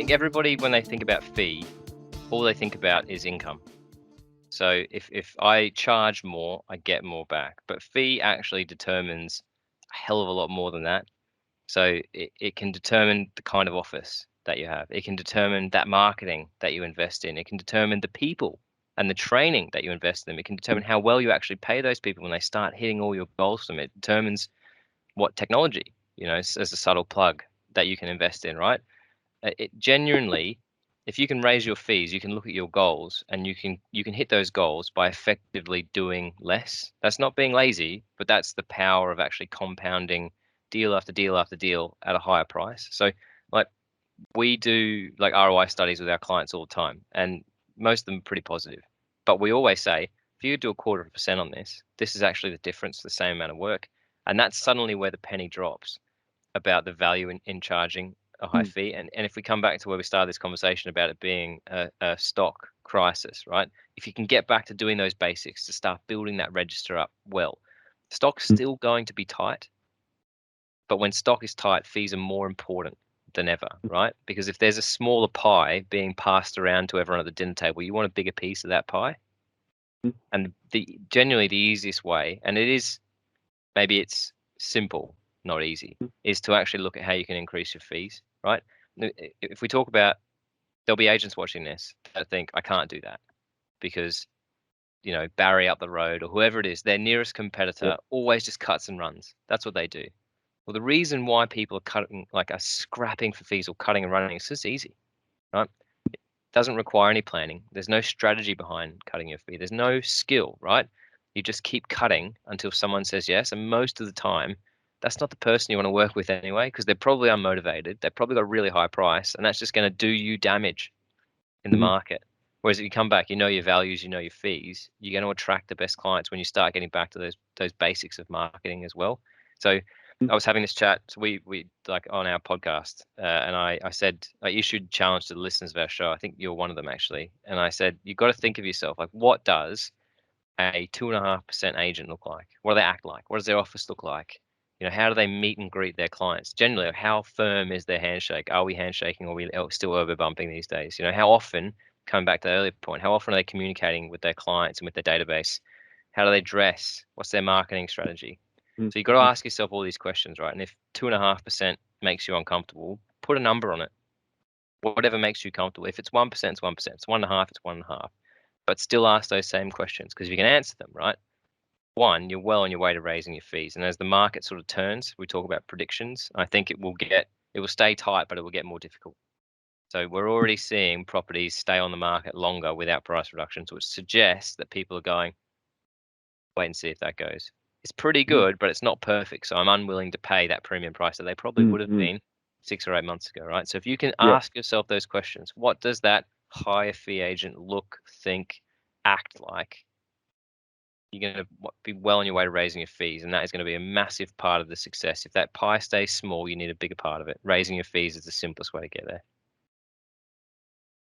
think everybody, when they think about fee, all they think about is income. So if I charge more, I get more back. But fee actually determines a hell of a lot more than that. So it can determine the kind of office that you have. It can determine that marketing that you invest in. It can determine the people and the training that you invest in them. It can determine how well you actually pay those people when they start hitting all your goals from it. It determines what technology, as a subtle plug that you can invest in, right? It genuinely, if you can raise your fees, you can look at your goals and you can hit those goals by effectively doing less. That's not being lazy, but that's the power of actually compounding deal after deal after deal at a higher price. So like we do like ROI studies with our clients all the time, and most of them are pretty positive. But we always say, if you do 0.25% on this, this is actually the difference, the same amount of work. And that's suddenly where the penny drops about the value in charging a high fee. And if we come back to where we started this conversation about it being a stock crisis, right? If you can get back to doing those basics to start building that register up well, stock's still going to be tight. But when stock is tight, fees are more important than ever, right? Because if there's a smaller pie being passed around to everyone at the dinner table, you want a bigger piece of that pie. And genuinely the easiest way, and maybe it's simple, not easy, is to actually look at how you can increase your fees, right? If we talk about, there'll be agents watching this that think, I can't do that because, Barry up the road or whoever it is, their nearest competitor always just cuts and runs. That's what they do. Well, the reason why people are scrapping for fees or cutting and running is just easy, right? It doesn't require any planning. There's no strategy behind cutting your fee. There's no skill, right? You just keep cutting until someone says yes. And most of the time, that's not the person you want to work with anyway, because they're probably unmotivated. They've probably got a really high price, and that's just going to do you damage in the market. Whereas if you come back, you know your values, you know your fees, you're going to attract the best clients when you start getting back to those basics of marketing as well. So I was having this chat, so we like on our podcast, and I said, I issued a challenge to the listeners of our show. I think you're one of them actually. And I said, you've got to think of yourself, like, what does a 2.5% agent look like? What do they act like? What does their office look like? How do they meet and greet their clients? Generally, how firm is their handshake? Are we handshaking or are we still over bumping these days? How often, coming back to the earlier point, how often are they communicating with their clients and with their database? How do they dress? What's their marketing strategy? So you've got to ask yourself all these questions, right? And if 2.5% makes you uncomfortable, put a number on it. Whatever makes you comfortable. If it's 1%, it's 1%. It's 1.5%, it's 1.5%. But still ask those same questions, because if you can answer them, right? One, you're well on your way to raising your fees. And as the market sort of turns, we talk about predictions. I think it will stay tight, but it will get more difficult. So we're already seeing properties stay on the market longer without price reductions, which suggests that people are going, wait and see if that goes. It's pretty good, but it's not perfect. So I'm unwilling to pay that premium price that they probably would have been 6 or 8 months ago, right? So if you can ask yourself those questions, what does that higher fee agent look, think, act like? You're going to be well on your way to raising your fees, and that is going to be a massive part of the success. If that pie stays small, you need a bigger part of it. Raising your fees is the simplest way to get there.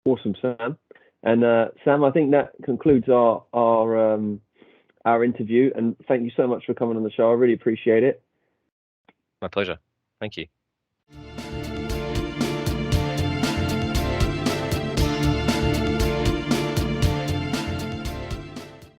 Awesome, Sam. And Sam, I think that concludes our interview, and thank you so much for coming on the show. I really appreciate it. My pleasure. Thank you.